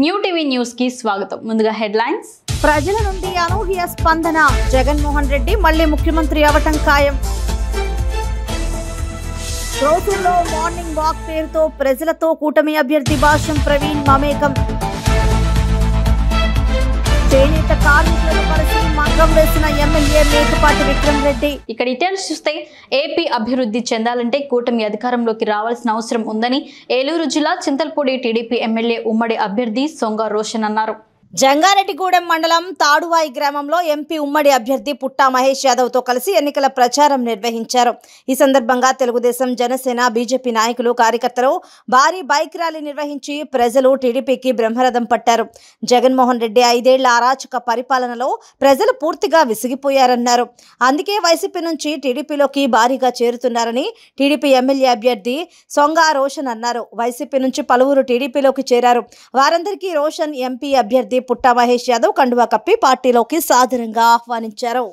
New TV news కి స్వాగతం. ముందుగా హెడ్లైన్స్. ప్రజల నుండి అనూహ్య స్పందన. జగన్మోహన్ రెడ్డి మళ్లీ ముఖ్యమంత్రి అవటం ఖాయం. రోజుల్లో మార్నింగ్ వాక్ పేరుతో ప్రజలతో కూటమి అభ్యర్థి భాష్యం ప్రవీణ్ మమేకం. చేనేత కార్మికులను కలిసి మంగం వేసిన ఎమ్మెల్యే మేకపాటి విక్రమ్ రెడ్డి. ఇక డీటెయిల్స్ చూస్తే ఏపీ అభివృద్ధి చెందాలంటే కూటమి అధికారంలోకి రావాల్సిన అవసరం ఉందని ఏలూరు జిల్లా చింతల్పూడి టీడీపీ ఎమ్మెల్యే ఉమ్మడి అభ్యర్థి సొంగ రోషన్ అన్నారు. జంగారెడ్డిగూడెం మండలం తాడువాయి గ్రామంలో ఎంపీ ఉమ్మడి అభ్యర్థి పుట్టా మహేష్ యాదవ్ తో కలిసి ఎన్నికల ప్రచారం నిర్వహించారు. ఈ సందర్భంగా తెలుగుదేశం, జనసేన, బీజేపీ నాయకులు, కార్యకర్తలు భారీ బైక్ ర్యాలీ నిర్వహించి ప్రజలు టీడీపీకి బ్రహ్మరథం పట్టారు. జగన్మోహన్ రెడ్డి 5 ఏళ్ల అరాచక పరిపాలనలో ప్రజలు పూర్తిగా విసిగిపోయారన్నారు. అందుకే వైసీపీ నుంచి టీడీపీలోకి భారీగా చేరుతున్నారని టీడీపీ ఎమ్మెల్యే అభ్యర్థి సొంగ రోషన్ అన్నారు. వైసీపీ నుంచి పలువురు టీడీపీలోకి చేరారు. వారందరికీ రోషన్ ఎంపీ అభ్యర్థి పుట్టా మహేష్ యాదవ్ కండువా కప్పి పార్టీలోకి సాదరంగా ఆహ్వానించారు.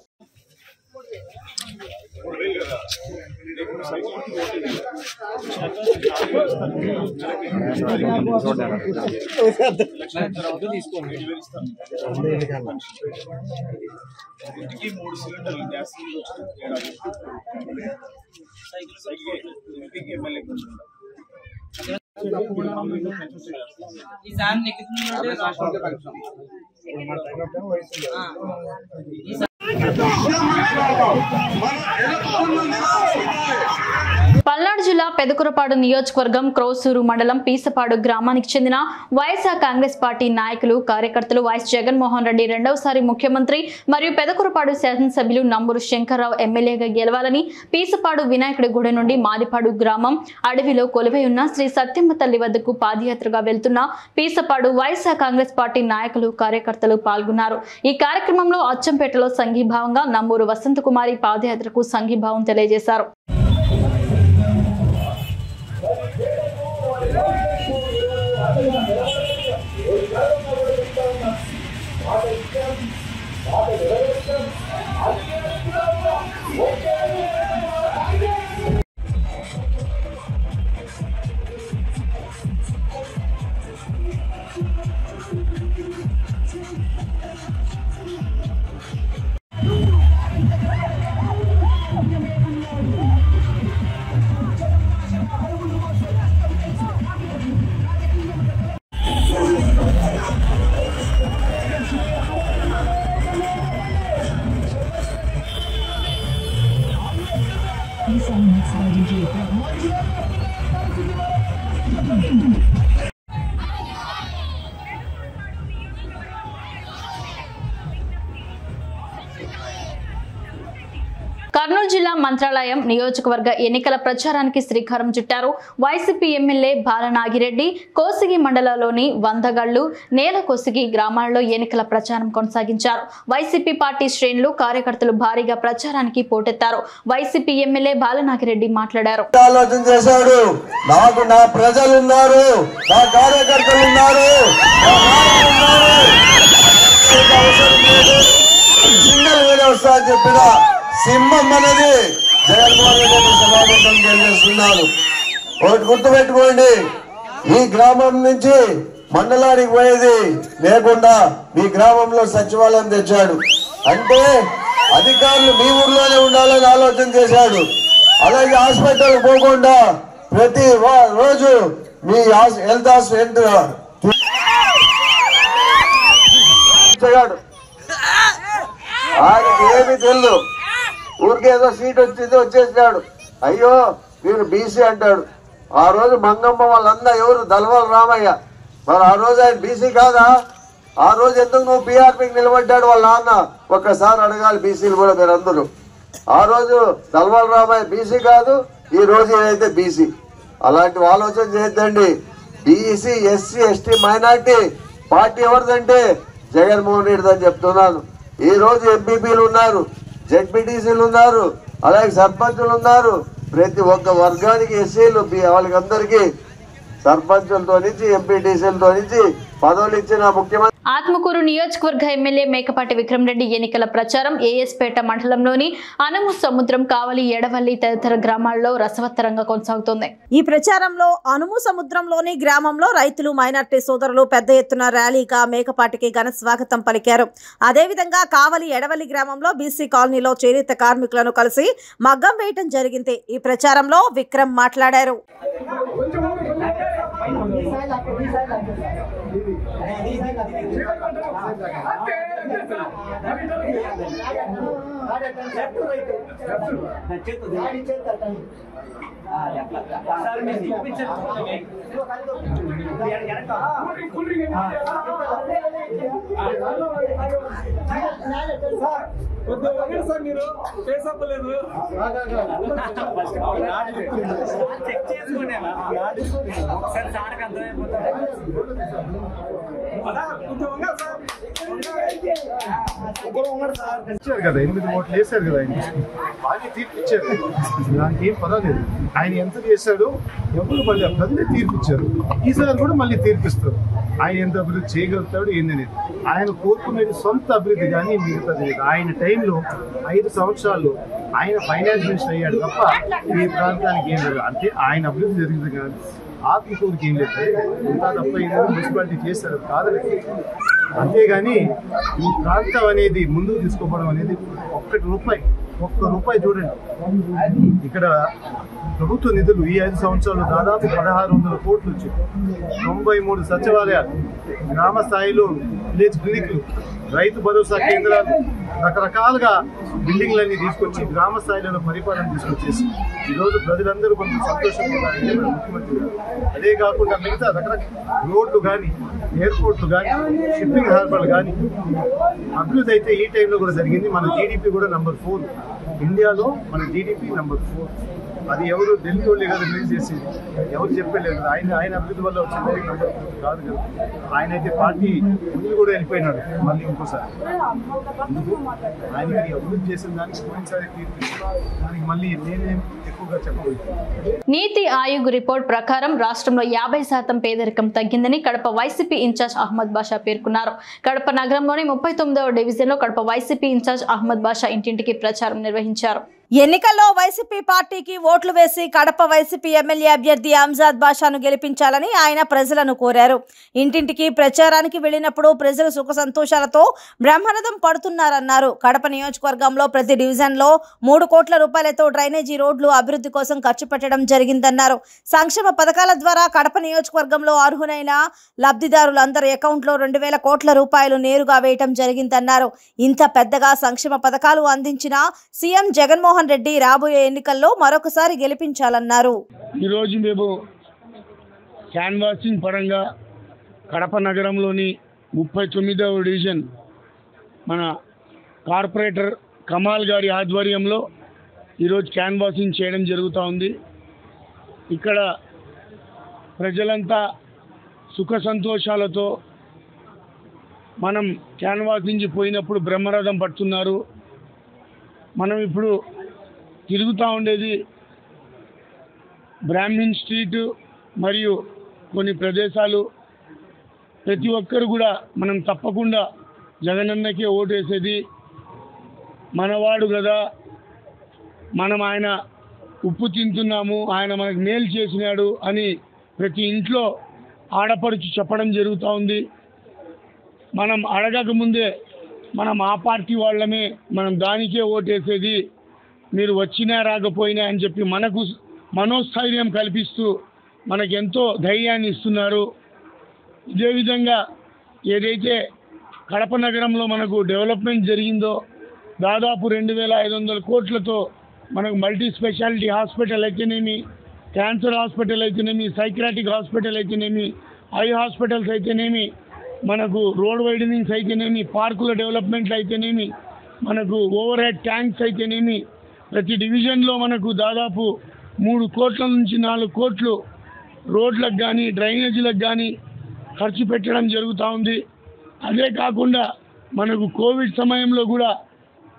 పల్నాడు జిల్లా పెదకురపాడు నియోజకవర్గం క్రోసూరు మండలం పీసపాడు గ్రామానికి చెందిన వైఎస్ఆర్ కాంగ్రెస్ పార్టీ నాయకులు, కార్యకర్తలు వైఎస్ జగన్మోహన్ రెడ్డి రెండవసారి ముఖ్యమంత్రి మరియు పెదకురపాడు శాసనసభ్యులు నంబూరు శంకర్రావు ఎమ్మెల్యేగా గెలవాలని పీసపాడు వినాయకుడి గుడి నుండి మాదిపాడు గ్రామం అడవిలో కొలువై ఉన్న శ్రీ సత్యమ్మ తల్లి వద్దకు పాదయాత్రగా వెళ్తున్న పీసపాడు వైఎస్ఆర్ కాంగ్రెస్ పార్టీ నాయకులు, కార్యకర్తలు పాల్గొన్నారు. ఈ కార్యక్రమంలో అచ్చంపేటలో సంఘీభావంగా నంబూరు వసంతకుమారి పాదయాత్రకు సంఘీభావం తెలియజేశారు. కర్నూలు జిల్లా మంత్రాలయం నియోజకవర్గ ఎన్నికల ప్రచారానికి శ్రీకారం చుట్టారు. వైసీపీ ఎమ్మెల్యే బాలనాగిరెడ్డి కోసిగి మండలంలోని వందగళ్లు, నేలకోసిగి గ్రామాలలో ఎన్నికల ప్రచారం కొనసాగించారు. వైసీపీ పార్టీ శ్రేణులు, కార్యకర్తలు భారీగా ప్రచారానికి పోటెత్తారు. వైసీపీ ఎమ్మెల్యే బాలనాగిరెడ్డి మాట్లాడారు. సింహం అనేది జగన్మోహన్ రెడ్డి సభాపతం తెలియజేస్తున్నారు. ఒకటి గుర్తుపెట్టుకోండి, ఈ గ్రామం నుంచి మండలానికి పోయేది లేకుండా మీ గ్రామంలో సచివాలయం తెచ్చాడు. అంటే అధికారులు మీ ఊర్లోనే ఉండాలని ఆలోచన చేశాడు. అలాగే హాస్పిటల్ పోకుండా ప్రతి రోజు మీ హెల్త్ హాస్పిటల్ ఆయనకి ఏమీ తెలియదు. ఊరికేదో సీట్ వచ్చింది వచ్చేసినాడు. అయ్యో వీరు బీసీ అంటాడు. ఆ రోజు మంగమ్మ వాళ్ళందా ఎవరు? దల్వాల రామయ్య. మరి ఆ రోజు ఆయన బీసీ కాదా? ఆ రోజు ఎందుకు నువ్వు పీఆర్పీకి నిలబడ్డాడు వాళ్ళ నాన్న? ఒక్కసారి అడగాలి బీసీలు కూడా మీరందరూ. ఆ రోజు దల్వాల రామయ్య బీసీ కాదు, ఈ రోజు ఏదైతే బీసీ. అలాంటి ఆలోచన చేయొద్దండి. BC, SC, ST, minority party ఎవరిదంటే జగన్మోహన్ రెడ్డి అని చెప్తున్నాను. ఈ రోజు ఎంపీపీలు ఉన్నారు, జెడ్పీటీసీలు ఉన్నారు, అలాగే సర్పంచులు ఉన్నారు. ప్రతి ఒక్క వర్గానికి ఎస్సీలు వాళ్ళకి అందరికీ సర్పంచులతో నుంచి ఎంపీటీసీలతో నుంచి పదవులు ఇచ్చిన ముఖ్యమంత్రి ఆత్మకూరు నియోజకవర్గ ఎమ్మెల్యే మేకపాటి విక్రమరెడ్డి ఎన్నికల ప్రచారం ఏఎస్పేట మండలంలోని అనుము సముద్రం కావలి ఎడవల్లి తదితర గ్రామాల్లో రసవత్తరంగా కొనసాగుతోంది. ఈ ప్రచారంలో అనుము సముద్రంలోని గ్రామంలో రైతులు మైనార్టీ సోదరులు పెద్ద ఎత్తున ర్యాలీగా మేకపాటికి ఘన స్వాగతం పలికారు. అదేవిధంగా కావలి ఎడవల్లి గ్రామంలో బీసీ కాలనీలో చేనేత కార్మికులను కలిసి మగ్గం వేయటం జరిగింది. ఈ ప్రచారంలో విక్రమ్ మాట్లాడారు. ఇచ్చారు కదా 8 ఓట్లు వేశారు కదా ఆయన బాగా తీర్పు ఇచ్చారు. దానికి ఏం పర్వాలేదు. ఆయన ఎంత చేశాడో ఎవరు మళ్ళీ ప్రజలే తీర్పు ఇచ్చారు. ఈసారి కూడా మళ్ళీ తీర్పిస్తారు. ఆయన ఎంత అభివృద్ధి చేయగలుగుతాడు ఏందనేది. ఆయన కోరుకునేది సొంత అభివృద్ధి కానీ మిగతాది లేదు. ఆయన టైంలో 5 సంవత్సరాలు ఆయన ఫైనాన్స్ మినిస్టర్ అయ్యాడు తప్ప ఈ ప్రాంతానికి ఏం లేదు. అంటే ఆయన అభివృద్ధి జరిగింది కానీ ఆత్మకూరుకి ఏం లేదు. ఇంకా తప్ప ఏదో మున్సిపాలిటీ చేశారు కాదని. అంతేగాని ఈ ప్రాంతం అనేది ముందుకు తీసుకోవడం అనేది ఒక్క రూపాయి చూడండి. ఇక్కడ ప్రభుత్వ నిధులు ఈ 5 సంవత్సరాలు దాదాపు 1600 కోట్లు వచ్చాయి. 93 సచివాలయాలు, గ్రామ స్థాయిలో విలేజ్ క్లినిక్లు, రైతు భరోసా కేంద్రాలు, రకరకాలుగా బిల్డింగ్లన్నీ తీసుకొచ్చి గ్రామ స్థాయిలో పరిపాలన తీసుకొచ్చేసి ఈరోజు ప్రజలందరూ కొంచెం సంతోషంగా ఉన్నారు ముఖ్యమంత్రి గారు. అదే కాకుండా మిగతా రకరకాల రోడ్లు కానీ, ఎయిర్పోర్ట్లు కానీ, షిప్పింగ్ హార్బర్లు కానీ అభివృద్ధి అయితే ఈ టైంలో కూడా జరిగింది. మన జీడిపి కూడా నంబర్ 4 ఇండియాలో. మన జీడిపి నంబర్ 4. అది ఎవరు ఢిల్లీ వాళ్ళే కదా రిలీజ్ చేసేది, ఎవరు చెప్పలేదు. ఆయన అభివృద్ధి వల్ల వచ్చింది నంబర్ 4 కాదు కదా. ఆయన అయితే పార్టీ ముందు కూడా వెళ్ళిపోయినాడు మళ్ళీ ఇంకోసారి. ఆయనకి అభివృద్ధి చేసిన దానికి పోయినసారి దానికి మళ్ళీ నేనేం ఎక్కువగా చెప్పబోతున్నాను. నీతి ఆయోగ్ రిపోర్ట్ ప్రకారం రాష్ట్రంలో 50% పేదరికం తగ్గిందని కడప వైసీపీ ఇన్ఛార్జ్ అహ్మద్ బాషా పేర్కొన్నారు. కడప నగరంలోని 39వ డివిజన్లో కడప వైసీపీ ఇన్ఛార్జ్ అహ్మద్ బాషా ఇంటింటికి ప్రచారం నిర్వహించారు. ఎన్నికల్లో వైసీపీ పార్టీకి ఓట్లు వేసి కడప వైసీపీ ఎమ్మెల్యే అభ్యర్థి అమ్జద్ బాషాను గెలిపించాలని ఆయన ప్రజలను కోరారు. ఇంటింటికి ప్రచారానికి వెళ్లినప్పుడు ప్రజలు సుఖ సంతోషాలతో బ్రహ్మరథం పడుతున్నారన్నారు. కడప నియోజకవర్గంలో ప్రతి డివిజన్లో 3 కోట్ల రూపాయలతో డ్రైనేజీ రోడ్లు అభివృద్ధి కోసం ఖర్చు పెట్టడం జరిగిందన్నారు. సంక్షేమ పథకాల ద్వారా కడప నియోజకవర్గంలో అర్హులైన లబ్ధిదారులందరి అకౌంట్లో 2000 కోట్ల రూపాయలు నేరుగా వేయటం జరిగిందన్నారు. ఇంత పెద్దగా సంక్షేమ పథకాలు అందించిన సీఎం జగన్మోహన్ రెడ్డి రాబోయే ఎన్నికల్లో మరొకసారి గెలిపించాలన్నారు. ఈరోజు మేము క్యాన్వాసింగ్ పరంగా కడప నగరంలోని 39వ డివిజన్ మన కార్పొరేటర్ కమాల్ గారి ఆధ్వర్యంలో ఈరోజు క్యాన్వాసింగ్ చేయడం జరుగుతూ ఉంది. ఇక్కడ ప్రజలంతా సుఖ సంతోషాలతో మనం క్యాన్వాసింగ్ పోయినప్పుడు బ్రహ్మరథం పడుతున్నారు. మనం ఇప్పుడు తిరుగుతూ ఉండేది బ్రాహ్మిన్ స్ట్రీట్ మరియు కొన్ని ప్రదేశాలు. ప్రతి ఒక్కరు కూడా మనం తప్పకుండా జగనన్నకే ఓటేసేది. మనవాడు కదా, మనం ఆయన ఉప్పు తింటున్నాము, ఆయన మనకు మేలు చేసినాడు అని ప్రతి ఇంట్లో ఆడపడుచు చెప్పడం జరుగుతూ ఉంది. మనం అడగకముందే మనం ఆ పార్టీ వాళ్ళమే, మనం దానికే ఓటేసేది, మీరు వచ్చినా రాకపోయినా అని చెప్పి మనకు మనోస్థైర్యం కల్పిస్తూ మనకెంతో ధైర్యాన్ని ఇస్తున్నారు. ఇదే విధంగా ఏదైతే కడప నగరంలో మనకు డెవలప్మెంట్ జరిగిందో దాదాపు 2500 కోట్లతో మనకు మల్టీ స్పెషాలిటీ హాస్పిటల్ అయితేనేమి, క్యాన్సర్ హాస్పిటల్ అయితేనేమి, సైక్రాటిక్ హాస్పిటల్ అయితేనేమి, ఐ హాస్పిటల్స్ అయితేనేమి, మనకు రోడ్ వైడనింగ్స్ అయితేనేమి, పార్కుల డెవలప్మెంట్లు అయితేనేమి, మనకు ఓవర్ హెడ్ ట్యాంక్స్ అయితేనేమి, ప్రతి డివిజన్లో మనకు దాదాపు 3 కోట్ల నుంచి 4 కోట్లు రోడ్లకు కానీ డ్రైనేజీలకు కానీ ఖర్చు పెట్టడం జరుగుతూ ఉంది. అదే కాకుండా మనకు కోవిడ్ సమయంలో కూడా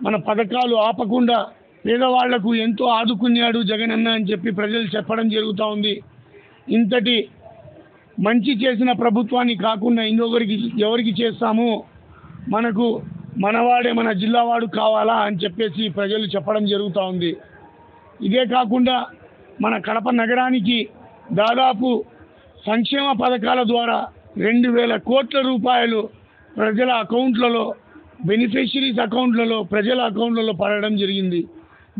మన పథకాలు ఆపకుండా పేదవాళ్లకు ఎంతో ఆదుకున్నాడు జగనన్న అని చెప్పి ప్రజలు చెప్పడం జరుగుతూ ఉంది. ఇంతటి మంచి చేసిన ప్రభుత్వాన్ని కాకుండా ఇంకొకరికి ఎవరికి చేస్తాము, మనకు మనవాడే మన జిల్లావాడు కావాలా అని చెప్పేసి ప్రజలు చెప్పడం జరుగుతూ ఉంది. ఇదే కాకుండా మన కడప నగరానికి దాదాపు సంక్షేమ పథకాల ద్వారా 2,000 కోట్ల రూపాయలు ప్రజల అకౌంట్లలో, బెనిఫిషరీస్ అకౌంట్లలో, ప్రజల అకౌంట్లలో పడడం జరిగింది.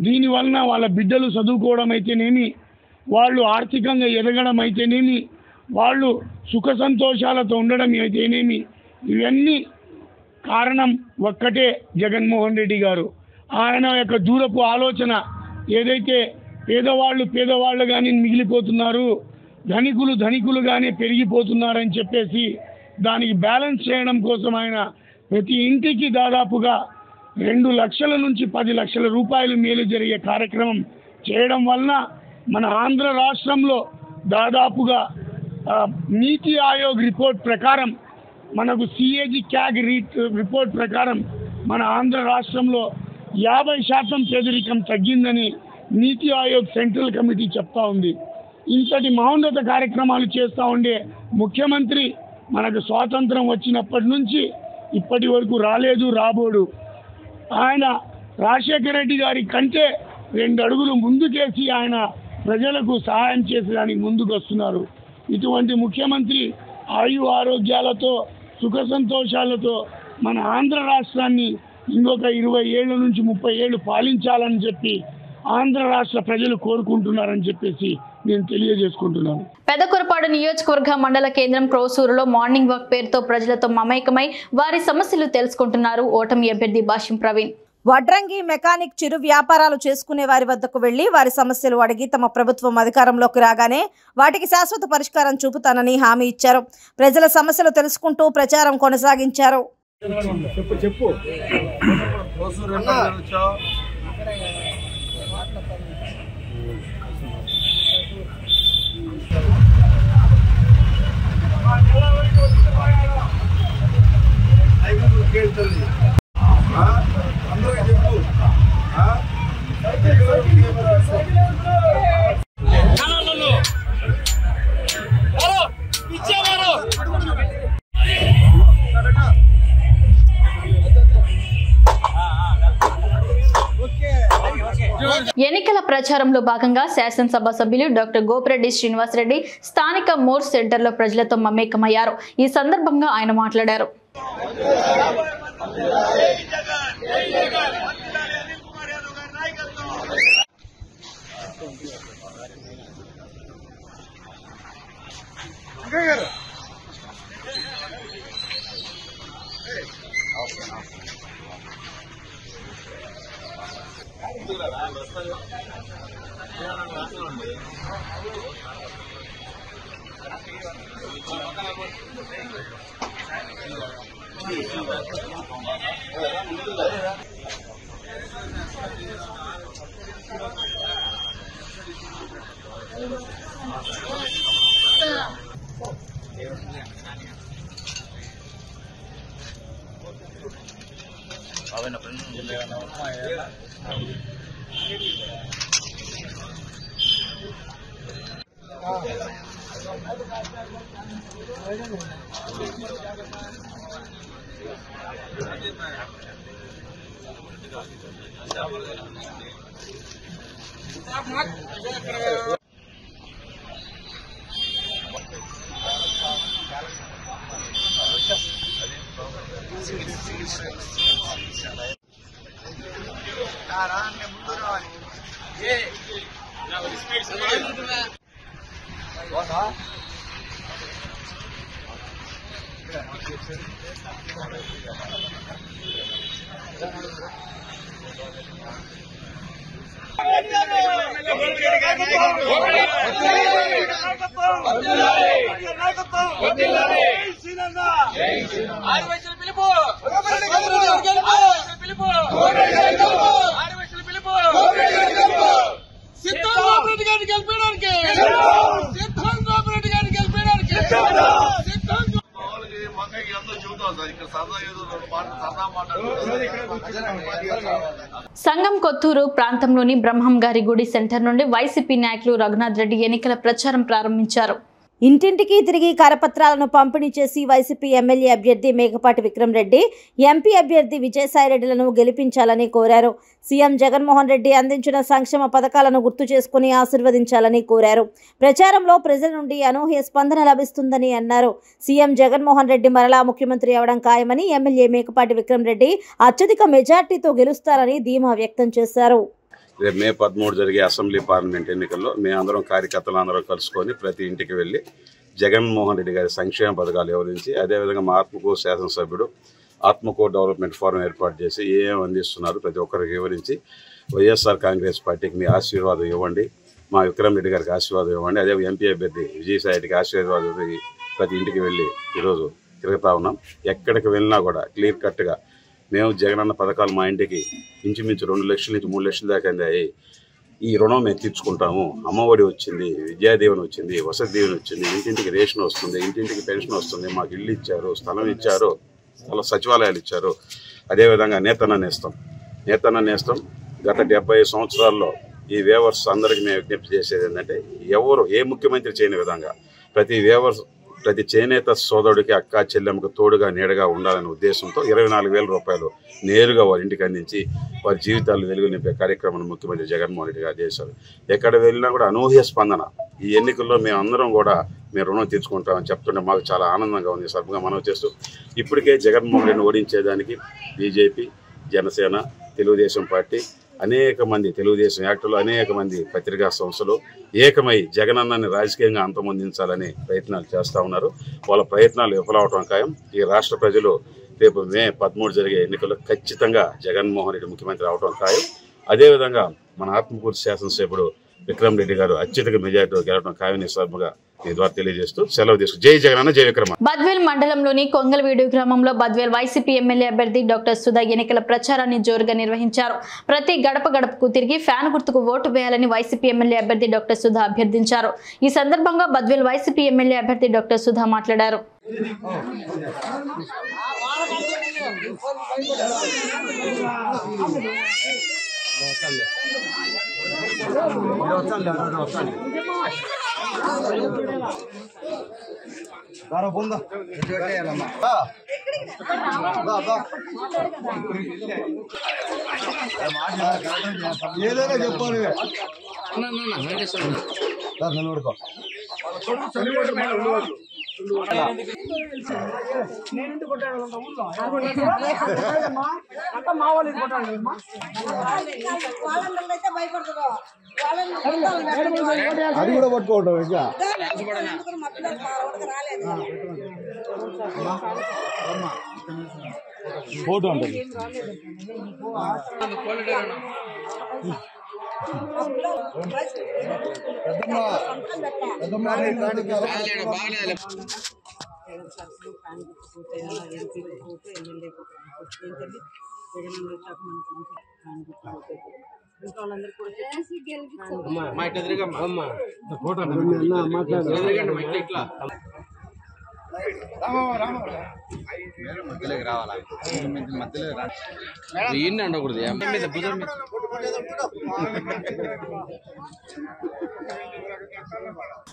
దీనివలన వాళ్ళ బిడ్డలు చదువుకోవడం అయితేనేమి, వాళ్ళు ఆర్థికంగా ఎదగడం అయితేనేమి, వాళ్ళు సుఖ సంతోషాలతో ఉండడం అయితేనేమి, ఇవన్నీ కారణం ఒక్కటే జగన్మోహన్ రెడ్డి గారు. ఆయన యొక్క దూరపు ఆలోచన ఏదైతే పేదవాళ్ళుగానే మిగిలిపోతున్నారు, ధనికులుగానే పెరిగిపోతున్నారని చెప్పేసి దానికి బ్యాలెన్స్ చేయడం కోసం ఆయన ప్రతి ఇంటికి దాదాపుగా 2 లక్షల నుంచి 10 లక్షల రూపాయలు మేలు జరిగే కార్యక్రమం చేయడం వలన మన ఆంధ్ర రాష్ట్రంలో దాదాపుగా నీతి ఆయోగ్ రిపోర్ట్ ప్రకారం, మనకు సిఏజీ క్యాగ్ రిపోర్ట్ ప్రకారం మన ఆంధ్ర రాష్ట్రంలో 50% పేదరికం తగ్గిందని నీతి ఆయోగ్ సెంట్రల్ కమిటీ చెప్తా ఉంది. ఇంతటి మహోన్నత కార్యక్రమాలు చేస్తూ ఉండే ముఖ్యమంత్రి మనకు స్వాతంత్రం వచ్చినప్పటి నుంచి ఇప్పటి వరకు రాలేదు, రాబోడు. ఆయన రాజశేఖర రెడ్డి గారి కంటే 2 అడుగులు ముందుకేసి ఆయన ప్రజలకు సహాయం చేసేదానికి ముందుకు వస్తున్నారు. ఇటువంటి ముఖ్యమంత్రి ఆయు ఆరోగ్యాలతో, సుఖ సంతోషాలతో మన ఆంధ్ర రాష్ట్రాన్ని ఇంకొక 20 ఏళ్ళ నుంచి 30 ఏళ్ళు పాలించాలని చెప్పి ఆంధ్ర రాష్ట్ర ప్రజలు కోరుకుంటున్నారని చెప్పేసి నేను తెలియజేసుకుంటున్నాను. పెదకురపాడు నియోజకవర్గ మండల కేంద్రం క్రోసూరులో మార్నింగ్ వాక్ పేరుతో ప్రజలతో మమేకమై వారి సమస్యలు తెలుసుకుంటున్నారు ఓటమి అభ్యర్థి భాష్యం ప్రవీణ్. వడ్రంగి, మెకానిక్, చిరు వ్యాపారాలు చేసుకునే వారి వద్దకు వెళ్లి వారి సమస్యలు అడిగి తమ ప్రభుత్వం అధికారంలోకి రాగానే వాటికి శాశ్వత పరిష్కారం చూపుతానని హామీ ఇచ్చారు. ప్రజల సమస్యలు తెలుసుకుంటూ ప్రచారం కొనసాగించారు. ఎన్నికల ప్రచారంలో భాగంగా శాసనసభ సభ్యులు డాక్టర్ గోపిరెడ్డి శ్రీనివాసరెడ్డి స్థానిక మోర్ సెంటర్లో ప్రజలతో మమేకమయ్యారు. ఈ సందర్భంగా ఆయన మాట్లాడారు. సంగం కొత్తూరు ప్రాంతంలోని బ్రహ్మంగారి గుడి సెంటర్ నుండి వైసీపీ నాయకులు రఘునాథ్ రెడ్డి ఎన్నికల ప్రచారం ప్రారంభించారు. ఇంటింటికి తిరిగి కరపత్రాలను పంపిణీ చేసి వైసీపీ ఎమ్మెల్యే అభ్యర్థి మేకపాటి విక్రమ్ రెడ్డి, ఎంపీ అభ్యర్థి విజయసాయిరెడ్డిలను గెలిపించాలని కోరారు. సీఎం జగన్మోహన్ రెడ్డి అందించిన సంక్షేమ పథకాలను గుర్తు చేసుకుని ఆశీర్వదించాలని కోరారు. ప్రచారంలో ప్రజల నుండి అనూహ్య స్పందన లభిస్తుందని అన్నారు. సీఎం జగన్మోహన్ రెడ్డి మరలా ముఖ్యమంత్రి అవడం ఖాయమని ఎమ్మెల్యే మేకపాటి విక్రమ్ రెడ్డి అత్యధిక మెజార్టీతో గెలుస్తారని ధీమా వ్యక్తం చేశారు. రేపు మే 13 జరిగే అసెంబ్లీ పార్లమెంట్ ఎన్నికల్లో మేమందరం కార్యకర్తలు అందరం కలుసుకొని ప్రతి ఇంటికి వెళ్ళి జగన్మోహన్ రెడ్డి గారి సంక్షేమ పథకాలు వివరించి, అదేవిధంగా మా ఆత్మకూరు శాసనసభ్యుడు ఆత్మకూరు డెవలప్మెంట్ ఫోరం ఏర్పాటు చేసి ఏమేమి అందిస్తున్నారు ప్రతి ఒక్కరికి వివరించి, వైఎస్ఆర్ కాంగ్రెస్ పార్టీకి మీ ఆశీర్వాదం ఇవ్వండి, మా విక్రమ్ రెడ్డి గారికి ఆశీర్వాదం ఇవ్వండి, అదే ఎంపీ అభ్యర్థి విజయసాయిరెడ్డికి ఆశీర్వాదం ఇవ్వి ప్రతి ఇంటికి వెళ్ళి ఈరోజు తిరుగుతూ ఉన్నాం. ఎక్కడికి వెళ్ళినా కూడా క్లియర్ కట్గా మేము జగనన్న పథకాలు మా ఇంటికి ఇంచుమించు 2 లక్షల నుంచి 3 లక్షల దాకా అందాయి. ఈ రుణం మేము తీర్చుకుంటాము. అమ్మఒడి వచ్చింది, విద్యాదీవెన వచ్చింది, వసతి దీవెన వచ్చింది, ఇంటింటికి రేషన్ వస్తుంది, ఇంటింటికి పెన్షన్ వస్తుంది, మాకు ఇల్లు ఇచ్చారు, స్థలం ఇచ్చారు, అలా సచివాలయాలు ఇచ్చారు. అదేవిధంగా నేతన్న నేస్తం గత 70 సంవత్సరాల్లో ఈ వేవర్స్ అందరికీ మేము విజ్ఞప్తి చేసేది ఏంటంటే, ఎవరు ఏ ముఖ్యమంత్రి చేయని విధంగా ప్రతి చేనేత సోదరుడికి అక్క చెల్లెమ్మకు తోడుగా నీడగా ఉండాలనే ఉద్దేశంతో 24,000 రూపాయలు నేరుగా వారి ఇంటికి అందించి వారి జీవితాలు వెలుగు నింపే కార్యక్రమాన్ని ముఖ్యమంత్రి జగన్మోహన్ రెడ్డి గారు చేశారు. ఎక్కడ వెళ్ళినా కూడా అనూహ్య స్పందన. ఈ ఎన్నికల్లో మేమందరం కూడా మేము రుణం తీర్చుకుంటామని చెప్తుంటే మాకు చాలా ఆనందంగా ఉంది. సర్వగా మనవి చేస్తూ ఇప్పటికే జగన్మోహన్ రెడ్డిని ఓడించేదానికి బీజేపీ, జనసేన, తెలుగుదేశం పార్టీ, అనేక మంది తెలుగుదేశం యాక్టర్లు, అనేక మంది పత్రికా సంస్థలు ఏకమై జగనన్నని రాజకీయంగా అంతమొందించాలని ప్రయత్నాలు చేస్తూ ఉన్నారు. వాళ్ళ ప్రయత్నాలు విఫలవటం ఖాయం. ఈ రాష్ట్ర ప్రజలు రేపు మే 13 జరిగే ఎన్నికల్లో ఖచ్చితంగా జగన్మోహన్ రెడ్డి ముఖ్యమంత్రి అవటం ఖాయం. అదేవిధంగా మన ఆత్మకూరు శాసనసభ్యుడు విక్రమ్ రెడ్డి గారు అత్యధిక మెజార్టీతో గెలవడం ఖాయమని సభగా మీ ద్వారా తెలియజేస్తూ సెలవు తీసుకు జై జగనన్న జై విక్రమ. బద్వేల్ మండలంలోని కొంగలవీడు గ్రామంలో బద్వేల్ వైసీపీ ఎమ్మెల్యే అభ్యర్థి డాక్టర్ సుధా ఎన్నికల ప్రచారాన్ని జోరుగా నిర్వహించారు. ప్రతి గడప గడపకు తిరిగి ఫ్యాన్ గుర్తుకు ఓటు వేయాలని వైసీపీ ఎమ్మెల్యే అభ్యర్థి డాక్టర్ సుధా అభ్యర్థించారు. ఈ సందర్భంగా బద్వేల్ వైసీపీ ఎమ్మెల్యే అభ్యర్థి డాక్టర్ సుధా మాట్లాడారు. ఏదైనా చెప్పాలి నిలబడుకో. అది కూడా పట్టుకోవటం ఇంకా ఫోటో ఉంటుంది. మధ్యలోకి రావాలా? మధ్యలో ఏంటి ఉండకూడదు.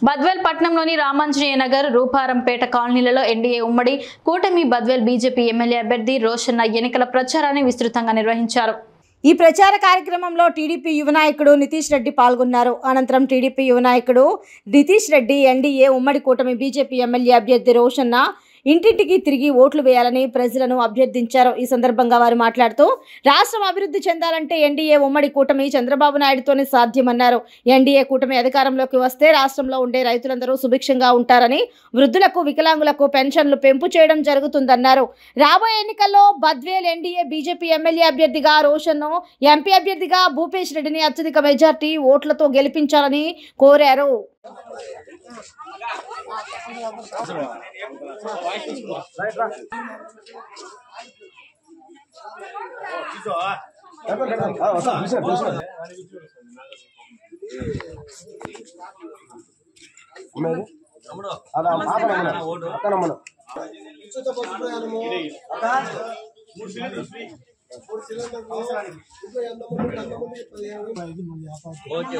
బద్వేల్ పట్టణంలోని రామాంజనేయ నగర్, రూపారంపేట కాలనీలలో ఎన్డీఏ ఉమ్మడి కూటమి బద్వేల్ బీజేపీ ఎమ్మెల్యే అభ్యర్థి రోషన్న ఎన్నికల ప్రచారాన్ని విస్తృతంగా నిర్వహించారు. ఈ ప్రచార కార్యక్రమంలో టీడీపీ యువ నాయకుడు నితీష్ రెడ్డి పాల్గొన్నారు. అనంతరం టీడీపీ యువ నాయకుడు నితీష్ రెడ్డి ఎన్డీఏ ఉమ్మడి కూటమి బీజేపీ ఎమ్మెల్యే అభ్యర్థి రోషన్న ఇంటింటికి తిరిగి ఓట్లు వేయాలని ప్రజలను అభ్యర్థించారు. ఈ సందర్భంగా వారు మాట్లాడుతూ రాష్ట్రం అభివృద్ధి చెందాలంటే ఎన్డీఏ ఉమ్మడి కూటమి చంద్రబాబు నాయుడుతోనే సాధ్యమన్నారు. ఎన్డీఏ కూటమి అధికారంలోకి వస్తే రాష్ట్రంలో ఉండే రైతులందరూ సుభిక్షంగా ఉంటారని, వృద్ధులకు, వికలాంగులకు పెన్షన్లు పెంపు చేయడం జరుగుతుందన్నారు. రాబోయే ఎన్నికల్లో బద్వేల్ ఎన్డీఏ బీజేపీ ఎమ్మెల్యే అభ్యర్థిగా రోషన్ను, ఎంపీ అభ్యర్థిగా భూపేష్ రెడ్డిని అత్యధిక మెజార్టీ ఓట్లతో గెలిపించాలని కోరారు. ఓకే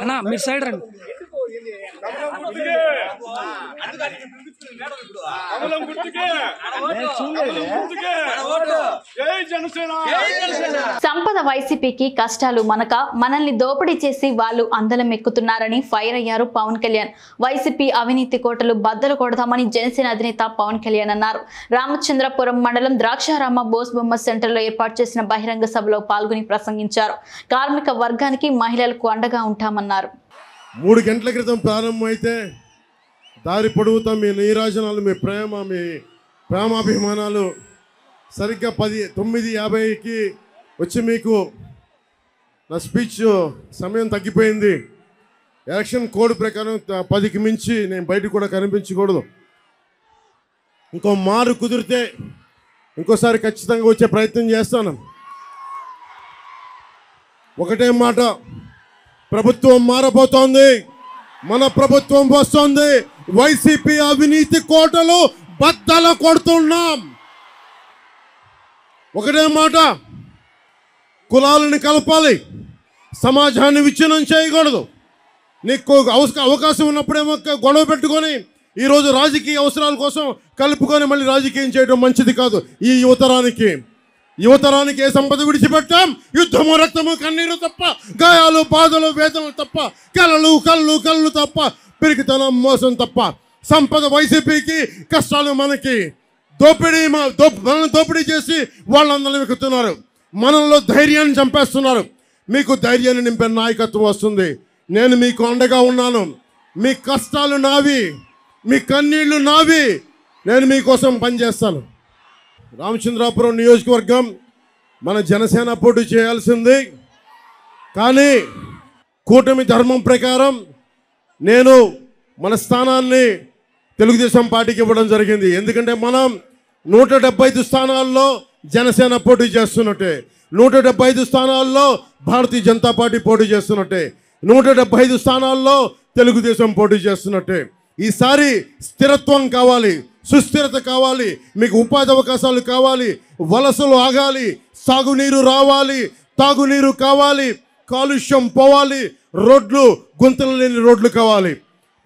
అన్నా మీరు సైడ్ రండి. సంపద వైసీపీకి కష్టాలు మనక మనల్ని దోపిడీ చేసి వాళ్ళు అందలం ఎక్కుతున్నారని ఫైర్ అయ్యారు పవన్ కళ్యాణ్. వైసీపీ అవినీతి కోటలు బద్దలు కొడతామని జనసేన అధినేత పవన్ కళ్యాణ్ అన్నారు. రామచంద్రపురం మండలం ద్రాక్షారామ బోస్ బొమ్మ సెంటర్లో ఏర్పాటు చేసిన బహిరంగ సభలో పాల్గొని ప్రసంగించారు. కార్మిక వర్గానికి మహిళలకు అండగా ఉంటామన్నారు. 3 గంటల క్రితం ప్రారంభమైతే దారి పొడుగుతా మీ నీరాజనాలు, మీ ప్రేమాభిమానాలు సరిగ్గా 9:50కి వచ్చి మీకు నా స్పీచ్ సమయం తగ్గిపోయింది. ఎలక్షన్ కోడ్ ప్రకారం 10కి మించి నేను బయట కూడా కనిపించకూడదు. ఇంకో మారు కుదిరితే ఇంకోసారి ఖచ్చితంగా వచ్చే ప్రయత్నం చేస్తాను. ఒకటే మాట, ప్రభుత్వం మారబోతోంది, మన ప్రభుత్వం వస్తోంది. వైసీపీ అవినీతి కోటలు బద్దలు కొడుతున్నాం. ఒకటే మాట, కులాలను కలపాలి, సమాజాన్ని విచ్ఛిన్నం చేయకూడదు. నీకు అవకాశం ఉన్నప్పుడేమో గొడవ పెట్టుకొని ఈరోజు రాజకీయ అవసరాల కోసం కలుపుకొని మళ్ళీ రాజకీయం చేయడం మంచిది కాదు. ఈ యువతరానికి ఏ సంపద విడిచిపెట్టాం? యుద్ధము, రక్తము, కన్నీరు తప్ప, గాయాలు, బాధలు, వేదనలు తప్ప, కళ్ళు తప్ప, పిరికితనం, మోసం తప్ప. సంపద వైసీపీకి, కష్టాలు మనకి. మనల్ని దోపిడీ చేసి వాళ్ళందరూ వెక్కుతున్నారు. మనలో ధైర్యాన్ని చంపేస్తున్నారు. మీకు ధైర్యాన్ని నింపే నాయకత్వం వస్తుంది. నేను మీకు అండగా ఉన్నాను. మీ కష్టాలు నావి, మీ కన్నీళ్లు నావి. నేను మీకోసం పనిచేస్తాను. రామచంద్రాపురం నియోజకవర్గం మన జనసేన పోటీ చేయాల్సింది. కానీ కూటమి ధర్మం ప్రకారం నేను మన స్థానాన్ని తెలుగుదేశం పార్టీకి ఇవ్వడం జరిగింది. ఎందుకంటే మనం 175 స్థానాల్లో జనసేన పోటీ చేస్తున్నట్టే, 175 స్థానాల్లో భారతీయ జనతా పార్టీ పోటీ చేస్తున్నట్టే, 175 స్థానాల్లో తెలుగుదేశం పోటీ చేస్తున్నట్టే. ఈసారి స్థిరత్వం కావాలి, సుస్థిరత కావాలి, మీకు ఉపాధి అవకాశాలు కావాలి, వలసలు ఆగాలి, సాగునీరు రావాలి, తాగునీరు కావాలి, కాలుష్యం పోవాలి, రోడ్లు, గుంతలు లేని రోడ్లు కావాలి.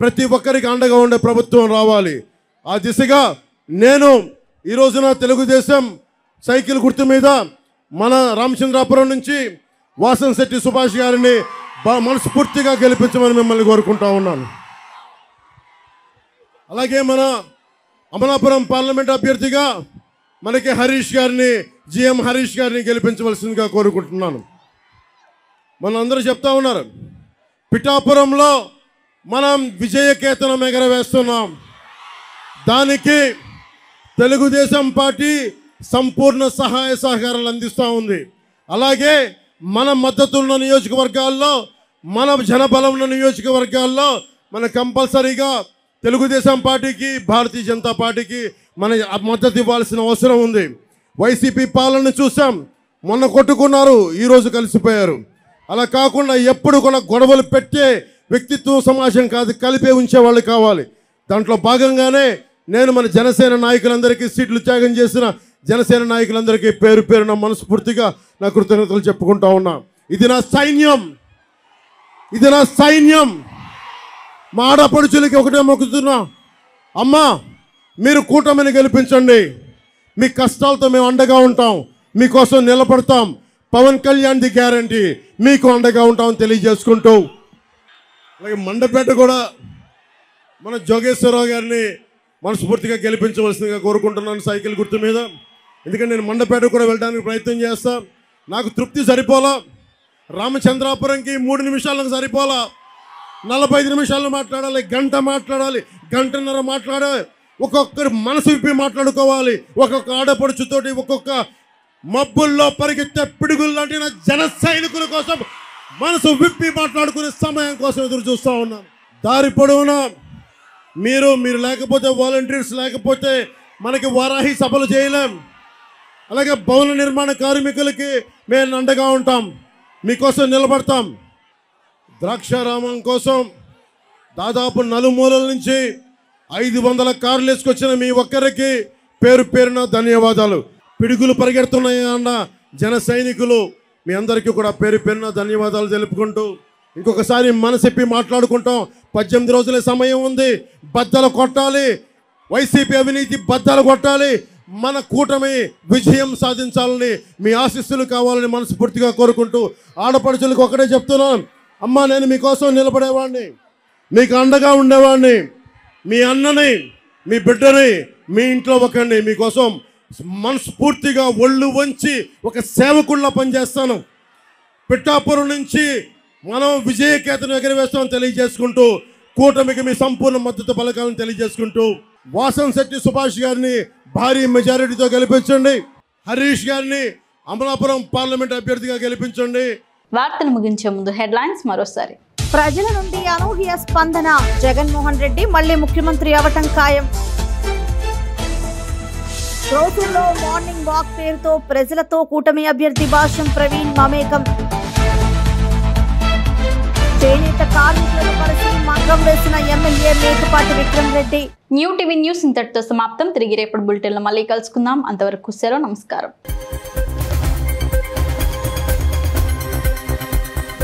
ప్రతి ఒక్కరికి అండగా ఉండే ప్రభుత్వం రావాలి. ఆ దిశగా నేను ఈ రోజున తెలుగుదేశం సైకిల్ గుర్తు మీద మన రామచంద్రాపురం నుంచి వాసంశెట్టి సుభాష్ గారిని మనస్ఫూర్తిగా గెలిపించమని మిమ్మల్ని కోరుకుంటా ఉన్నాను. అలాగే మన అమలాపురం పార్లమెంట్ అభ్యర్థిగా మనకి జిఎం హరీష్ గారిని గెలిపించవలసిందిగా కోరుకుంటున్నాను. మనందరూ చెప్తా ఉన్నారు, పిఠాపురంలో మనం విజయకేతనం ఎగరవేస్తున్నాం. దానికి తెలుగుదేశం పార్టీ సంపూర్ణ సహాయ సహకారాలు అందిస్తూ ఉంది. అలాగే మన మద్దతు ఉన్న నియోజకవర్గాల్లో, మన జనబలం ఉన్న నియోజకవర్గాల్లో మన కంపల్సరీగా తెలుగుదేశం పార్టీకి, భారతీయ జనతా పార్టీకి మన మద్దతు ఇవ్వాల్సిన అవసరం ఉంది. వైసీపీ పాలన చూసాం, మొన్న కొట్టుకున్నారు, ఈరోజు కలిసిపోయారు. అలా కాకుండా ఎప్పుడు కూడా గొడవలు పెట్టే వ్యక్తిత్వం సమాజం కాదు, కలిపే ఉంచేవాళ్ళు కావాలి. దాంట్లో భాగంగానే నేను మన జనసేన నాయకులందరికీ, సీట్లు త్యాగం చేసిన జనసేన నాయకులందరికీ పేరు పేరున మనస్ఫూర్తిగా నా కృతజ్ఞతలు చెప్పుకుంటా ఉన్నా. ఇది నా సైన్యం, ఇది నా సైన్యం. మా ఆడపడుచులకి ఒకటే మొక్కుతున్నా, అమ్మా మీరు కూటమిని గెలిపించండి, మీ కష్టాలతో మేము అండగా ఉంటాం, మీకోసం నిలబడతాం. పవన్ కళ్యాణ్ ది గ్యారంటీ, మీకు అండగా ఉంటామని తెలియజేసుకుంటూ, అలాగే మండపేట కూడా మన జోగేశ్వరరావు గారిని మనస్ఫూర్తిగా గెలిపించవలసిందిగా కోరుకుంటున్నాను సైకిల్ గుర్తు మీద. ఎందుకంటే నేను మండపేట కూడా వెళ్ళడానికి ప్రయత్నం చేస్తా. నాకు తృప్తి సరిపోలా. రామచంద్రాపురంకి 3 నిమిషాలకు సరిపోలా. 45 నిమిషాలు మాట్లాడాలి, గంట మాట్లాడాలి, గంటన్నర మాట్లాడాలి. ఒక్కొక్కరి మనసు విప్పి మాట్లాడుకోవాలి. ఒక్కొక్క ఆడపడుచుతోటి, ఒక్కొక్క మబ్బుల్లో పరిగెత్తే పిడుగులు లాంటి నా జన సైనికుల కోసం మనసు విప్పి మాట్లాడుకునే సమయం కోసం ఎదురు చూస్తూ ఉన్నాను. దారి పొడవునా మీరు లేకపోతే, వాలంటీర్స్ లేకపోతే మనకి వారాహి సభలు చేయలేం. అలాగే భవన నిర్మాణ కార్మికులకి మేము అండగా ఉంటాం, మీకోసం నిలబడతాం. ద్రాక్షారామం కోసం దాదాపు నలుమూలల నుంచి 500 కార్లు వేసుకొచ్చిన మీ ఒక్కరికి పేరు పేరున ధన్యవాదాలు. పిడుగులు పరిగెడుతున్నాయి అన్న జన సైనికులు మీ అందరికీ కూడా పేరు పేరున ధన్యవాదాలు తెలుపుకుంటూ, ఇంకొకసారి మనసిప్పి మాట్లాడుకుంటాం. 18 రోజుల సమయం ఉంది. బద్దలు కొట్టాలి, వైసీపీ అవినీతి బద్దలు కొట్టాలి. మన కూటమి విజయం సాధించాలని మీ ఆశీస్సులు కావాలని మనస్ఫూర్తిగా కోరుకుంటూ, ఆడపడుచులకు ఒకటే చెప్తున్నాను, అమ్మా నేను మీకోసం నిలబడేవాడిని, మీకు అండగా ఉండేవాడిని. మీ అన్నని, మీ బిడ్డని మీ ఇంట్లో ఒకరిని మీకోసం మనస్ఫూర్తిగా ఒళ్ళు వంచి ఒక సేవకుల్లా పనిచేస్తాను. పిఠాపురం నుంచి మనం విజయకేతను ఎగరవేస్తామని తెలియజేసుకుంటూ, కూటమికి మీ సంపూర్ణ మద్దతు పలకాలని తెలియజేసుకుంటూ, వాసంశెట్టి సుభాష్ గారిని భారీ మెజారిటీతో గెలిపించండి. హరీష్ గారిని అమలాపురం పార్లమెంట్ అభ్యర్థిగా గెలిపించండి. వార్తలు ముగించే ముందు హెడ్లైన్స్ మరోసారి. ప్రజల నుండి అనూహ్య స్పందన, జగన్మోహన్ రెడ్డి మళ్లీ ముఖ్యమంత్రి అవటం ఖాయం. రోజుల్లో మార్నింగ్ వాక్ పేరుతో ప్రజలతో కూటమి అభ్యర్థి భాష్యం ప్రవీణ్ మమేకం. చేనేత కార్మికులను కలిసి మగ్గం వేసిన MLA Mekapati Vikram Reddy. New TV news ఇంతటితో సమాప్తం. తిరిగి రేపటి బులెటిన్లో మళ్ళీ కలుసుకుందాం. అంతవరకు సెలవు, నమస్కారం.